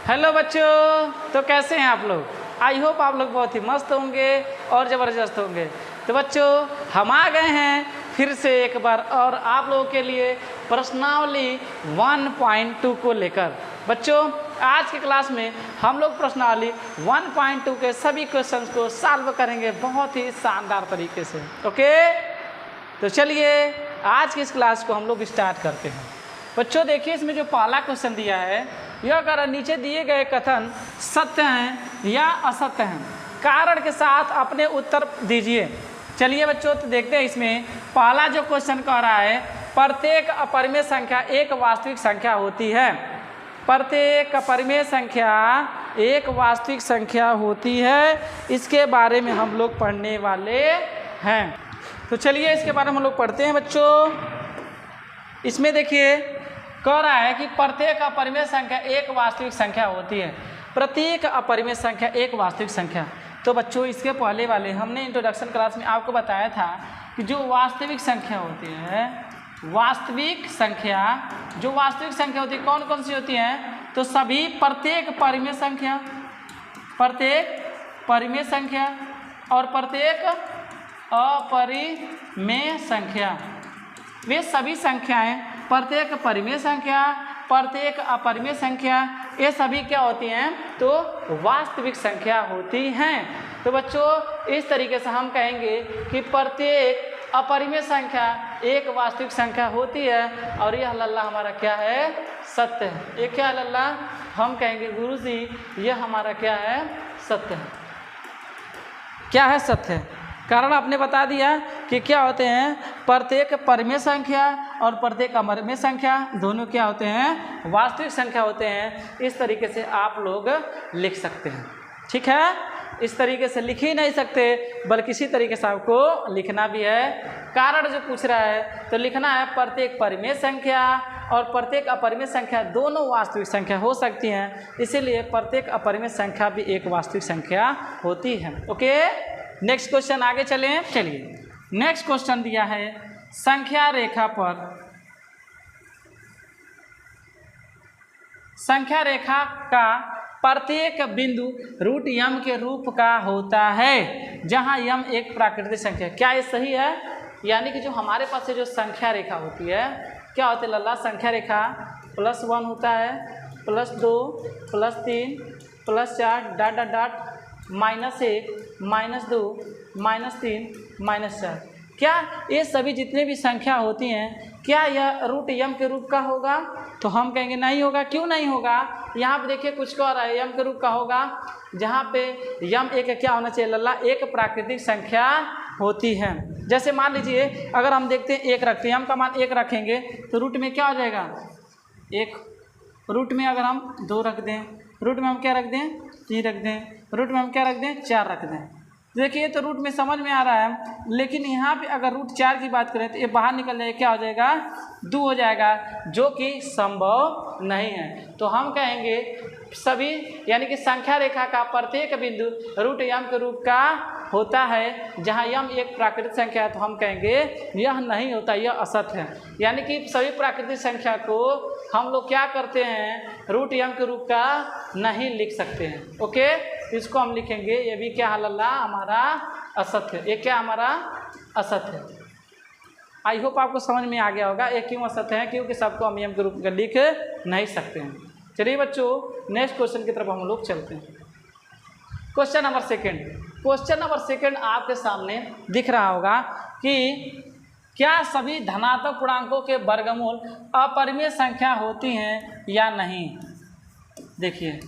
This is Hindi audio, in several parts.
हेलो बच्चों, तो कैसे हैं आप लोग। आई होप आप लोग बहुत ही मस्त होंगे और ज़बरदस्त होंगे। तो बच्चों, हम आ गए हैं फिर से एक बार और आप लोगों के लिए प्रश्नावली 1.2 को लेकर। बच्चों, आज की क्लास में हम लोग प्रश्नावली 1.2 के सभी क्वेश्चंस को सॉल्व करेंगे बहुत ही शानदार तरीके से। ओके, तो चलिए आज की इस क्लास को हम लोग स्टार्ट करते हैं। बच्चों देखिए, इसमें जो पहला क्वेश्चन दिया है यह अगर नीचे दिए गए कथन सत्य हैं या असत्य हैं, कारण के साथ अपने उत्तर दीजिए। चलिए बच्चों, तो देखते हैं इसमें पहला जो क्वेश्चन कह रहा है, प्रत्येक अपरिमेय संख्या एक वास्तविक संख्या होती है। प्रत्येक अपरिमेय संख्या एक वास्तविक संख्या होती है, इसके बारे में हम लोग पढ़ने वाले हैं। तो चलिए इसके बारे में हम लोग पढ़ते हैं। बच्चों इसमें देखिए कह रहा है कि प्रत्येक अपरिमेय संख्या एक वास्तविक संख्या होती है। प्रत्येक अपरिमेय संख्या एक वास्तविक संख्या। तो बच्चों इसके पहले वाले हमने इंट्रोडक्शन क्लास में आपको बताया था कि जो वास्तविक संख्या होती है, वास्तविक संख्या जो वास्तविक संख्या होती है कौन कौन सी होती हैं, तो सभी प्रत्येक परिमेय संख्या, प्रत्येक परिमेय संख्या और प्रत्येक अपरिमेय संख्या, वे सभी संख्याएं प्रत्येक परिमेय संख्या, प्रत्येक अपरिमेय संख्या, ये सभी क्या होती हैं, तो वास्तविक संख्या होती हैं। तो बच्चों इस तरीके से हम कहेंगे कि प्रत्येक अपरिमेय संख्या एक वास्तविक संख्या होती है और यह लल्ला हमारा क्या है, सत्य है। ये क्या लल्ला, हम कहेंगे गुरुजी यह हमारा क्या है, सत्य है। क्या है, सत्य है। कारण आपने बता दिया कि क्या होते हैं, प्रत्येक परिमेय संख्या और प्रत्येक अपरिमेय संख्या दोनों क्या होते हैं, वास्तविक संख्या होते हैं। इस तरीके से आप लोग लिख सकते हैं। ठीक है, इस तरीके से लिख ही नहीं सकते बल्कि इसी तरीके से आपको लिखना भी है। कारण जो पूछ रहा है तो लिखना है प्रत्येक परिमेय संख्या और प्रत्येक अपरिमेय संख्या दोनों वास्तविक संख्या हो सकती हैं, इसीलिए प्रत्येक अपरिमेय संख्या भी एक वास्तविक संख्या होती है। ओके, नेक्स्ट क्वेश्चन आगे चलें। चलिए नेक्स्ट क्वेश्चन दिया है, संख्या रेखा पर, संख्या रेखा का प्रत्येक बिंदु रूट यम के रूप का होता है जहां यम एक प्राकृतिक संख्या। क्या ये सही है? यानी कि जो हमारे पास से जो संख्या रेखा होती है क्या होती है लल्ला, संख्या रेखा +1 होता है, +2 +3 +4 डॉट डॉट डॉट -1 -2 -3 -4। क्या ये सभी जितने भी संख्या होती हैं क्या यह रूट यम के रूप का होगा? तो हम कहेंगे नहीं होगा। क्यों नहीं होगा? यहाँ पे देखिए कुछ कह रहा है यम के रूप का होगा जहाँ पे यम एक क्या होना चाहिए लल्ला, एक प्राकृतिक संख्या होती है। जैसे मान लीजिए अगर हम देखते हैं एक रखते हैं, यम का मान 1 रखेंगे तो रूट में क्या हो जाएगा, 1। रूट में अगर हम 2 रख दें, रूट में हम क्या रख दें, 3 रख दें, रूट में हम क्या रख दें, 4 रख दें। देखिए तो रूट में समझ में आ रहा है, लेकिन यहाँ पे अगर रूट 4 की बात करें तो ये बाहर निकल जाएगा, क्या हो जाएगा, 2 हो जाएगा, जो कि संभव नहीं है। तो हम कहेंगे सभी यानी कि संख्या रेखा का प्रत्येक बिंदु रूट यम के रूप का होता है जहाँ यम एक प्राकृतिक संख्या है, तो हम कहेंगे यह नहीं होता, यह असत्य है। यानी कि सभी प्राकृतिक संख्या को हम लोग क्या करते हैं, रूट यम के रूप का नहीं लिख सकते हैं। ओके, इसको हम लिखेंगे ये भी क्या है लल्ला, हमारा असत्य। ये क्या हमारा असत्य है। आई होप आपको समझ में आ गया होगा ये क्यों असत्य है, क्योंकि सबको हम यम के रूप में लिख नहीं सकते हैं। चलिए बच्चों नेक्स्ट क्वेश्चन की तरफ हम लोग चलते हैं। Question number second. Question number second आपके सामने दिख रहा होगा कि क्या सभी धनात्मक पूर्णांकों के वर्गमूल अपरिमेय संख्या होती हैं या नहीं। देखिए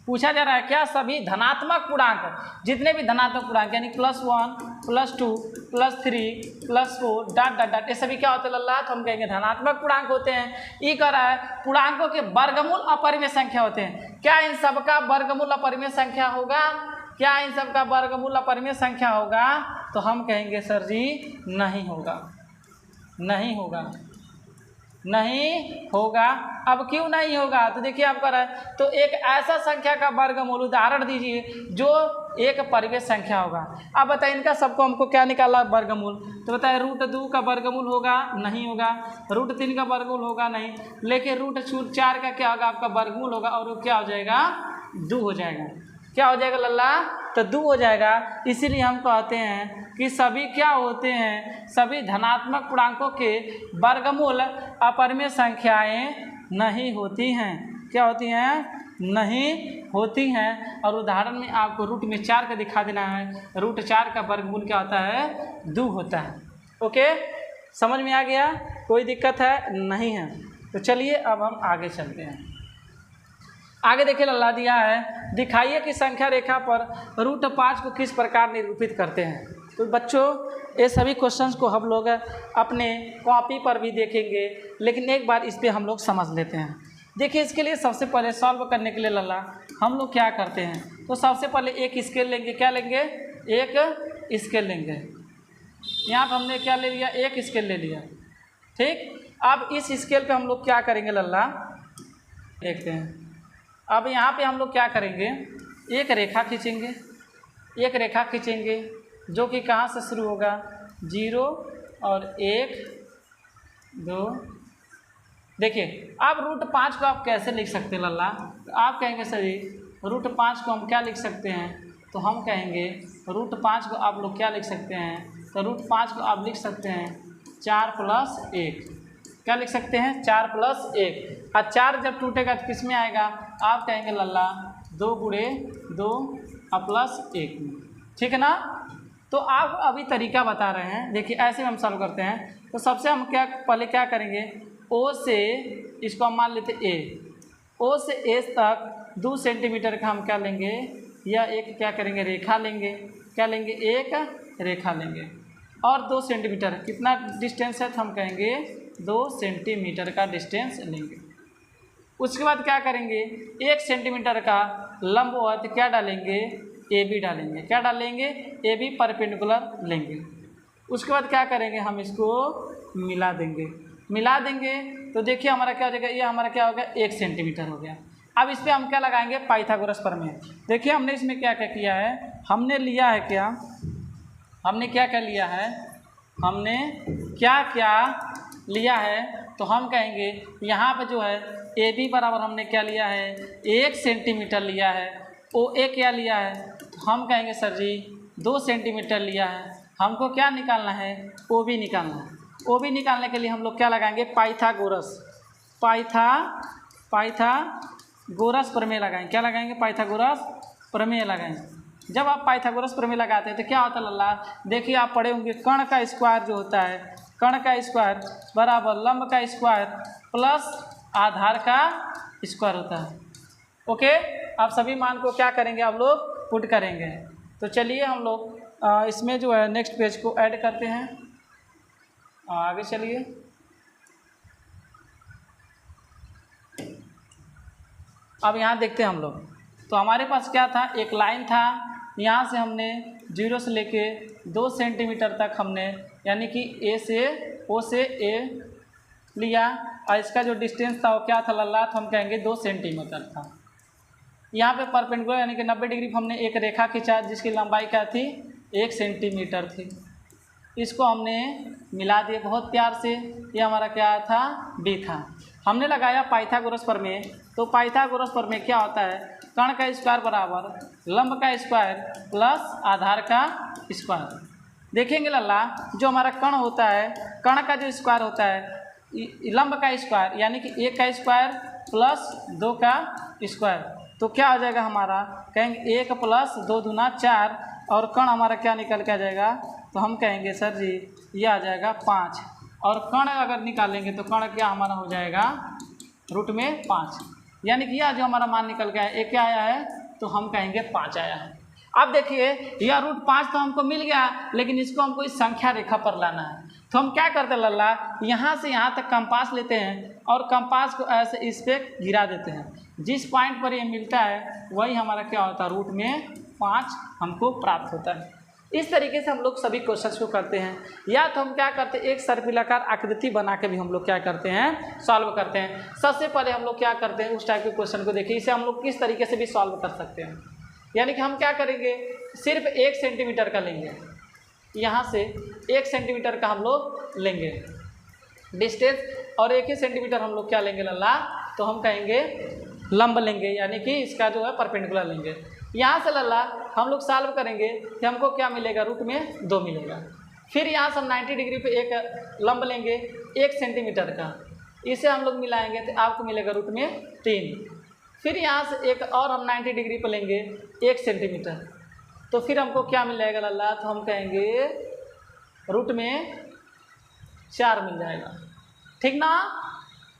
पूछा जा रहा है क्या सभी धनात्मक पूर्णांक, जितने भी धनात्मक पूर्णांक यानी +1 +2 +3 +4 डॉट डॉट डॉट, ये सभी क्या होते हैं लल्ला, तो हम कहेंगे धनात्मक पूर्णांक होते हैं। ये कह रहा है पूर्णांकों के वर्गमूल अपरिमेय संख्या होते हैं। क्या इन सबका वर्गमूल अपरिमेय संख्या होगा? क्या इन सबका वर्गमूल अपरिमेय संख्या होगा? तो हम कहेंगे सर जी नहीं होगा, नहीं होगा, नहीं होगा। अब क्यों नहीं होगा, तो देखिए आप कर रहा है, तो एक ऐसा संख्या का वर्गमूल उदाहरण दीजिए जो एक परिमेय संख्या होगा। अब बताइए इनका सबको हमको क्या निकाला वर्गमूल, तो बताइए √2 का वर्गमूल होगा, नहीं होगा। √3 का वर्गमूल होगा, नहीं। लेकिन √4 का क्या होगा, आपका वर्गमूल होगा, और वो क्या हो जाएगा, 2 हो जाएगा। क्या हो जाएगा लल्ला, तो 2 हो जाएगा। इसीलिए हम कहते हैं कि सभी क्या होते हैं, सभी धनात्मक पूर्णांकों के वर्गमूल अपरिमेय संख्याएं नहीं होती हैं। क्या होती हैं, नहीं होती हैं। और उदाहरण में आपको √4 का दिखा देना है। √4 का वर्गमूल क्या होता है, 2 होता है। ओके, समझ में आ गया, कोई दिक्कत है नहीं है। तो चलिए अब हम आगे चलते हैं। आगे देखिए लल्ला दिया है, दिखाइए कि संख्या रेखा पर √5 को किस प्रकार निरूपित करते हैं। तो बच्चों ये सभी क्वेश्चंस को हम लोग अपने कॉपी पर भी देखेंगे, लेकिन एक बार इस पर हम लोग समझ लेते हैं। देखिए इसके लिए सबसे पहले सॉल्व करने के लिए लल्ला हम लोग क्या करते हैं, तो सबसे पहले एक स्केल लेंगे। क्या लेंगे, एक स्केल लेंगे। यहाँ पर हमने क्या ले लिया, एक स्केल ले लिया, ठीक। अब इस स्केल पे हम लोग क्या करेंगे लल्ला, देखते हैं। अब यहाँ पे हम लोग क्या करेंगे, एक रेखा खींचेंगे। एक रेखा खींचेंगे जो कि कहाँ से शुरू होगा, 0 और 1 2। देखिए अब √5 को आप कैसे लिख सकते हैं लल्ला, तो आप कहेंगे सर जी √5 को हम क्या लिख सकते हैं, तो हम कहेंगे √5 को आप लोग क्या लिख सकते हैं, तो √5 को आप लिख सकते हैं 4 + 1। क्या लिख सकते हैं, 4 + 1। और 4 जब टूटेगा तो किस में आएगा, आप कहेंगे लल्ला 2 × 2 + 1 में, ठीक है ना। तो आप अभी तरीका बता रहे हैं, देखिए ऐसे हम सॉल्व करते हैं। तो सबसे हम क्या पहले क्या करेंगे, O से इसको हम मान लेते A, O से A तक 2 सेंटीमीटर का हम क्या लेंगे, या एक क्या करेंगे, रेखा लेंगे। क्या लेंगे, एक रेखा लेंगे। और 2 सेंटीमीटर कितना डिस्टेंस है, तो हम कहेंगे 2 सेंटीमीटर का डिस्टेंस लेंगे। उसके बाद क्या करेंगे, 1 सेंटीमीटर का लंबवत क्या डालेंगे, AB डालेंगे। क्या डालेंगे, AB परपेंडिकुलर लेंगे। उसके बाद क्या करेंगे, हम इसको मिला देंगे। मिला देंगे तो देखिए हमारा क्या हो जाएगा, ये हमारा क्या हो गया, 1 सेंटीमीटर हो गया। अब इस पर हम क्या लगाएंगे, पाइथागोरस प्रमेय। देखिए हमने इसमें क्या क्या किया है, हमने लिया है क्या, हमने क्या क्या लिया है, हमने क्या क्या लिया है, तो हम कहेंगे यहाँ पे जो है AB बराबर हमने क्या लिया है, 1 सेंटीमीटर लिया है। OA क्या लिया है, तो हम कहेंगे सर जी 2 सेंटीमीटर लिया है। हमको क्या निकालना है, OB निकालना है। OB निकालने के लिए हम लोग क्या लगाएंगे, पाइथागोरस प्रमेय लगाएंगे। क्या लगाएंगे, पाइथागोरस प्रमेय लगाएंगे। जब आप पाइथागोरस प्रमेय लगाते हैं तो क्या होता है लल्ला, देखिए आप पढ़े होंगे कर्ण का स्क्वायर जो होता है, कर्ण का स्क्वायर बराबर लंब का स्क्वायर प्लस आधार का स्क्वायर होता है। ओके, आप सभी मान को क्या करेंगे, आप लोग पुट करेंगे। तो चलिए हम लोग इसमें जो है नेक्स्ट पेज को ऐड करते हैं। आगे चलिए, अब यहाँ देखते हैं हम लोग। तो हमारे पास क्या था, एक लाइन था, यहाँ से हमने 0 से लेके 2 सेंटीमीटर तक हमने यानी कि O से A लिया, और इसका जो डिस्टेंस था वो क्या था लल्ला, तो हम कहेंगे 2 सेंटीमीटर था। यहाँ पे परपेंडिकुलर यानी कि 90 डिग्री हमने एक रेखा खींचा जिसकी लंबाई क्या थी, 1 सेंटीमीटर थी। इसको हमने मिला दिए बहुत प्यार से, ये हमारा क्या था, B था। हमने लगाया पाइथागोरस प्रमेय। तो पाइथागोरस प्रमेय क्या होता है, कर्ण का स्क्वायर बराबर लंब का स्क्वायर प्लस आधार का स्क्वायर। देखेंगे लल्ला, जो हमारा कर्ण होता है, कर्ण का जो स्क्वायर होता है लंब का स्क्वायर यानी कि 1 का स्क्वायर प्लस 2 का स्क्वायर, तो क्या हो जाएगा हमारा, कहेंगे 1 + 2 दूना 4, और कर्ण हमारा क्या निकल के आ जाएगा, तो हम कहेंगे सर जी ये आ जाएगा 5। और कर्ण अगर निकालेंगे तो कर्ण क्या हमारा हो जाएगा, √5, यानी कि यह जो हमारा मान निकल गया है, ये क्या आया है, तो हम कहेंगे 5 आया है। अब देखिए यह √5 तो हमको मिल गया, लेकिन इसको हमको इस संख्या रेखा पर लाना है। तो हम क्या करते हैं लल्ला, यहाँ से यहाँ तक कंपास लेते हैं और कंपास को ऐसे इस पर गिरा देते हैं। जिस पॉइंट पर ये मिलता है वही हमारा क्या होता है, √5 हमको प्राप्त होता है। इस तरीके से हम लोग सभी क्वेश्चंस को करते हैं। या तो हम क्या करते हैं, एक सर्पिलाकार आकृति बना के भी हम लोग क्या करते हैं, सॉल्व करते हैं। सबसे पहले हम लोग क्या करते हैं, उस टाइप के क्वेश्चन को देखिए, इसे हम लोग किस तरीके से भी सॉल्व कर सकते हैं। यानी कि हम क्या करेंगे, सिर्फ 1 सेंटीमीटर का लेंगे, यहाँ से 1 सेंटीमीटर का हम लोग लेंगे डिस्टेंस, और 1 ही सेंटीमीटर हम लोग क्या लेंगे लल्ला, तो हम कहेंगे लंब लेंगे, यानी कि इसका जो है परपेंडिकुलर लेंगे। यहाँ से लल्ला हम लोग सॉल्व करेंगे कि हमको क्या मिलेगा, रूट में 2 मिलेगा। फिर यहाँ से हम 90 डिग्री पे एक लंब लेंगे 1 सेंटीमीटर का, इसे हम लोग मिलाएंगे तो आपको मिलेगा रूट में 3। फिर यहाँ से एक और हम 90 डिग्री पे लेंगे 1 सेंटीमीटर, तो फिर हमको क्या मिल जाएगा लल्ला, तो हम कहेंगे रूट में 4 मिल जाएगा, ठीक ना।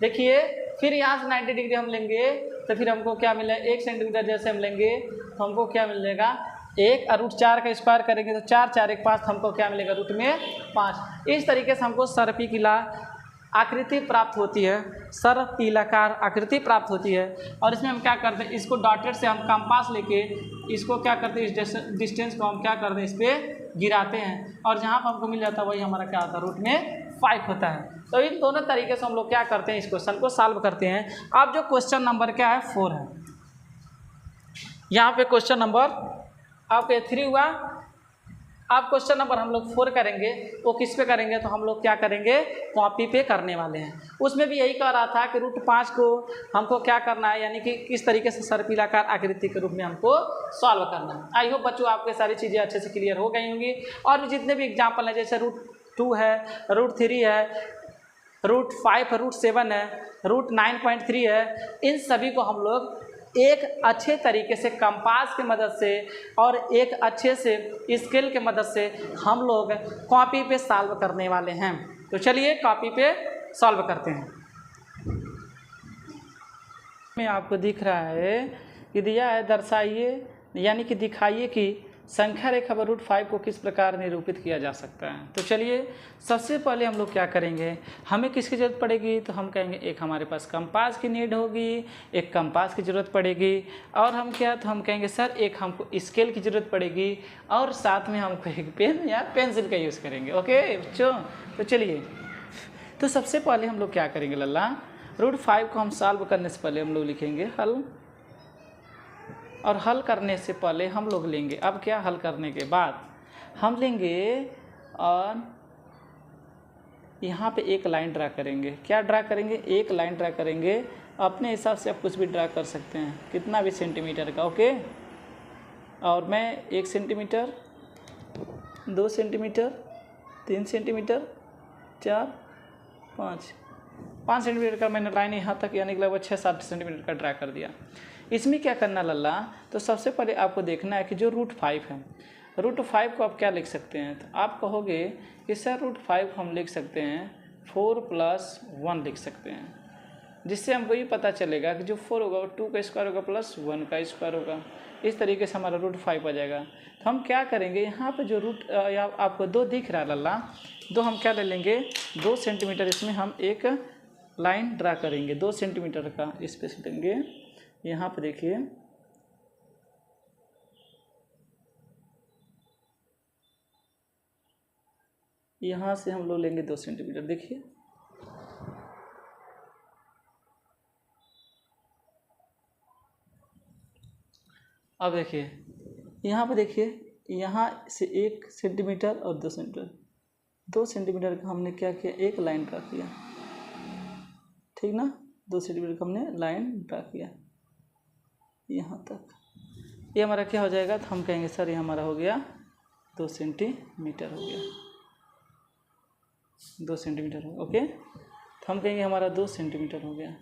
देखिए फिर यहाँ से 90 डिग्री हम लेंगे तो फिर हमको क्या मिलेगा, 1 सेंटीमीटर जैसे हम लेंगे तो हमको क्या मिलेगा 1, और रूट 4 का स्क्वायर करेंगे तो 4 4 1 5, हमको क्या मिलेगा रूट में 5। इस तरीके से हमको सर्पिला आकृति प्राप्त होती है, सर्पिलाकार आकृति प्राप्त होती है। और इसमें हम क्या करते हैं, इसको डॉटेड से हम कंपास लेके इसको क्या करते हैं, इस डिस्टेंस को हम क्या करते हैं, इस पर गिराते हैं, और जहाँ पर हमको मिल जाता है वही हमारा क्या होता है, रूट में 5 होता है। तो इन दोनों तरीके से हम लोग क्या करते हैं, इस क्वेश्चन को सॉल्व करते हैं। अब जो क्वेश्चन नंबर क्या है 4 है, यहाँ पे क्वेश्चन नंबर आपके 3 हुआ। अब क्वेश्चन नंबर हम लोग 4 करेंगे, वो किस पे करेंगे, तो हम लोग क्या करेंगे, कॉपी पे करने वाले हैं। उसमें भी यही कह रहा था कि रूट 5 को हमको क्या करना है, यानी कि किस तरीके से सर्पिलाकार आकृति के रूप में हमको सॉल्व करना है। आई होप बच्चों आपके सारी चीज़ें अच्छे से क्लियर हो गई होंगी। और भी जितने भी एग्जाम्पल हैं, जैसे रूट 2 है, रूट 3 है, रूट 5 है, रूट 7 है, रूट 9.3 है, इन सभी को हम लोग एक अच्छे तरीके से कंपास की मदद से और एक अच्छे से स्केल के मदद से हम लोग कॉपी पे सॉल्व करने वाले हैं। तो चलिए कॉपी पे सॉल्व करते हैं। में आपको दिख रहा है कि दिया है, दर्शाइए यानी कि दिखाइए कि संख्या रेखा पर रूट 5 को किस प्रकार निरूपित किया जा सकता है। तो चलिए सबसे पहले हम लोग क्या करेंगे, हमें किसकी ज़रूरत पड़ेगी, तो हम कहेंगे एक हमारे पास कंपास की नीड होगी, एक कंपास की ज़रूरत पड़ेगी, और हम क्या, तो हम कहेंगे सर एक हमको स्केल की ज़रूरत पड़ेगी, और साथ में हमको एक पेन या पेंसिल का यूज़ करेंगे। ओके बच्चों, तो चलिए तो सबसे पहले हम लोग क्या करेंगे लल्ला, रूट 5 को हम सॉल्व करने से पहले हम लोग लिखेंगे हल, और हल करने से पहले हम लोग लेंगे, अब क्या, हल करने के बाद हम लेंगे और यहाँ पे एक लाइन ड्रा करेंगे। क्या ड्रा करेंगे, एक लाइन ड्रा करेंगे। अपने हिसाब से आप कुछ भी ड्रा कर सकते हैं, कितना भी सेंटीमीटर का। ओके, और मैं 1 सेंटीमीटर, 2 सेंटीमीटर, 3 सेंटीमीटर, 4, 5 सेंटीमीटर का मैंने लाइन यहाँ तक, यानी कि लगभग 6-7 सेंटीमीटर का ड्रा कर दिया। इसमें क्या करना लल्ला, तो सबसे पहले आपको देखना है कि जो रूट 5 है, रूट 5 को आप क्या लिख सकते हैं, तो आप कहोगे कि सर रूट 5 हम लिख सकते हैं 4 + 1 लिख सकते हैं, जिससे हमको ये पता चलेगा कि जो 4 होगा वो 2 का स्क्वायर होगा प्लस 1 का स्क्वायर होगा। इस तरीके से हमारा रूट 5 आ जाएगा। तो हम क्या करेंगे, यहाँ पे जो रूट आपको 2 दिख रहा है लल्ला, 2 हम क्या ले लेंगे, 2 सेंटीमीटर, इसमें हम एक लाइन ड्रा करेंगे 2 सेंटीमीटर का स्पेस लेंगे। यहाँ पे देखिए यहाँ से हम लोग लेंगे 2 सेंटीमीटर। देखिए अब देखिए यहाँ पे देखिए, यहाँ से 1 सेंटीमीटर और 2 सेंटीमीटर, 2 सेंटीमीटर का हमने क्या किया, एक लाइन ड्रा किया, ठीक ना। 2 सेंटीमीटर का हमने लाइन ड्रा किया यहाँ तक। ये हमारा क्या हो जाएगा, तो हम कहेंगे सर ये हमारा हो गया 2 सेंटीमीटर हो गया, 2 सेंटीमीटर हो। ओके, तो हम कहेंगे हमारा 2 सेंटीमीटर हो गया।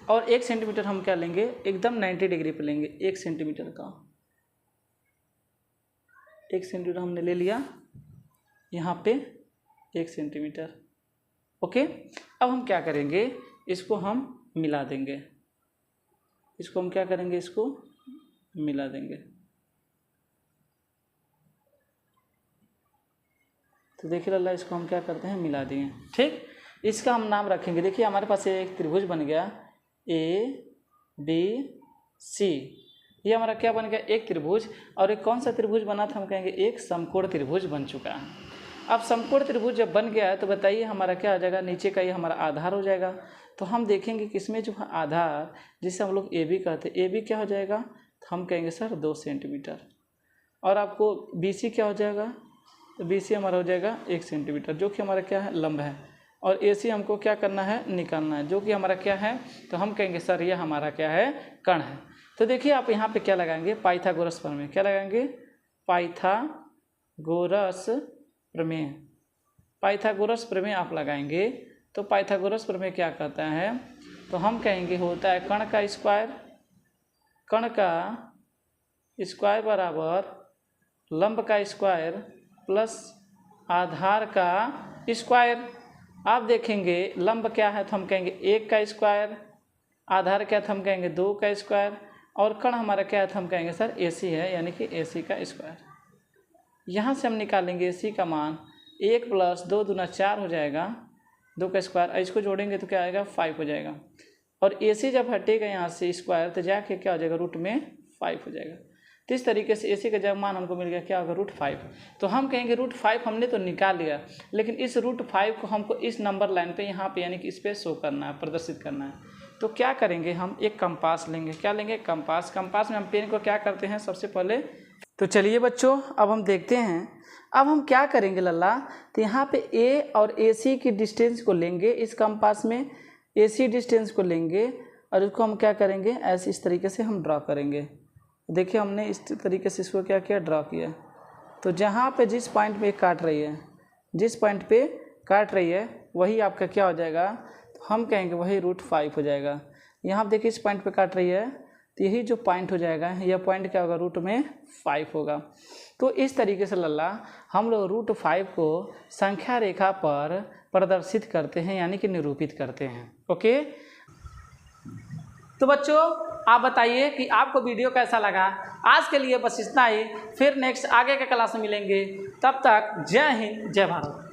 और 1 सेंटीमीटर हम क्या लेंगे, एकदम 90 डिग्री पे लेंगे 1 सेंटीमीटर का। 1 सेंटीमीटर हमने ले लिया यहाँ पे 1 सेंटीमीटर। ओके, अब हम क्या करेंगे, इसको हम मिला देंगे, इसको हम क्या करेंगे, इसको मिला देंगे। तो देखिए लल्ला, इसको हम क्या करते हैं, मिला दिए, ठीक। इसका हम नाम रखेंगे, देखिए हमारे पास एक त्रिभुज बन गया ABC, ये हमारा क्या बन गया, एक त्रिभुज। और एक कौन सा त्रिभुज बना था, हम कहेंगे एक समकोण त्रिभुज बन चुका है। अब समकोण त्रिभुज जब बन गया है तो बताइए हमारा क्या हो जाएगा, नीचे का ये हमारा आधार हो जाएगा। तो हम देखेंगे कि इसमें जो आधार जिसे हम लोग ए बी कहते हैं, ए बी क्या हो जाएगा, तो हम कहेंगे सर 2 सेंटीमीटर। और आपको बी सी क्या हो जाएगा, तो बी सी हमारा हो जाएगा 1 सेंटीमीटर, जो कि हमारा क्या है, लंब है। और ए सी हमको क्या करना है, निकालना है, जो कि हमारा क्या है, तो हम कहेंगे सर ये हमारा क्या है, कण है। तो देखिए आप यहाँ पे क्या लगाएंगे, पाइथागोरस प्रमेय। क्या लगाएंगे, पाइथागोरस प्रमेय। पाइथागोरस प्रमेय आप लगाएंगे तो पाइथागोरस प्रमेय क्या कहता है, तो हम कहेंगे होता है कण का स्क्वायर, कण का स्क्वायर बराबर लंब का स्क्वायर प्लस आधार का स्क्वायर। आप देखेंगे लंब क्या है, तो हम कहेंगे 1 का स्क्वायर, आधार क्या है, तो हम कहेंगे 2 का स्क्वायर, और कण हमारा क्या है, तो हम कहेंगे सर AC है, यानी कि AC का स्क्वायर। यहाँ से हम निकालेंगे AC का मान 1 + 2 दूना 4 हो जाएगा, 2 का स्क्वायर, इसको जोड़ेंगे तो क्या आएगा, 5 हो जाएगा। और AC जब हटेगा यहाँ से स्क्वायर तो जाके क्या हो जाएगा, √5 हो जाएगा। तो इस तरीके से AC का जब मान हमको मिल गया, क्या होगा, √5। तो हम कहेंगे √5 हमने तो निकाल लिया, लेकिन इस √5 को हमको इस नंबर लाइन पे यहाँ पे यानी कि इस पर शो करना है, प्रदर्शित करना है। तो क्या करेंगे, हम एक कंपास लेंगे। क्या लेंगे, कंपास। कंपास में हम पेन को क्या करते हैं सबसे पहले, तो चलिए बच्चों अब हम देखते हैं। अब हम क्या करेंगे लल्ला, तो यहाँ पे A और AC की डिस्टेंस को लेंगे, इस कंपास में AC डिस्टेंस को लेंगे और उसको हम क्या करेंगे, ऐसे इस तरीके से हम ड्रॉ करेंगे। देखिए हमने इस तरीके से इसको क्या किया, ड्रॉ किया। तो जहाँ पे जिस पॉइंट पे काट रही है, जिस पॉइंट पे काट रही है वही आपका क्या हो जाएगा, तो हम कहेंगे वही √5 हो जाएगा। यहाँ देखिए इस पॉइंट पे काट रही है तो यही जो पॉइंट हो जाएगा, यह पॉइंट क्या होगा, √5 होगा। तो इस तरीके से लल्ला हम लोग √5 को संख्या रेखा पर प्रदर्शित करते हैं, यानी कि निरूपित करते हैं। ओके, तो बच्चों आप बताइए कि आपको वीडियो कैसा लगा। आज के लिए बस इतना ही, फिर नेक्स्ट आगे के क्लास में मिलेंगे। तब तक जय हिंद, जय भारत।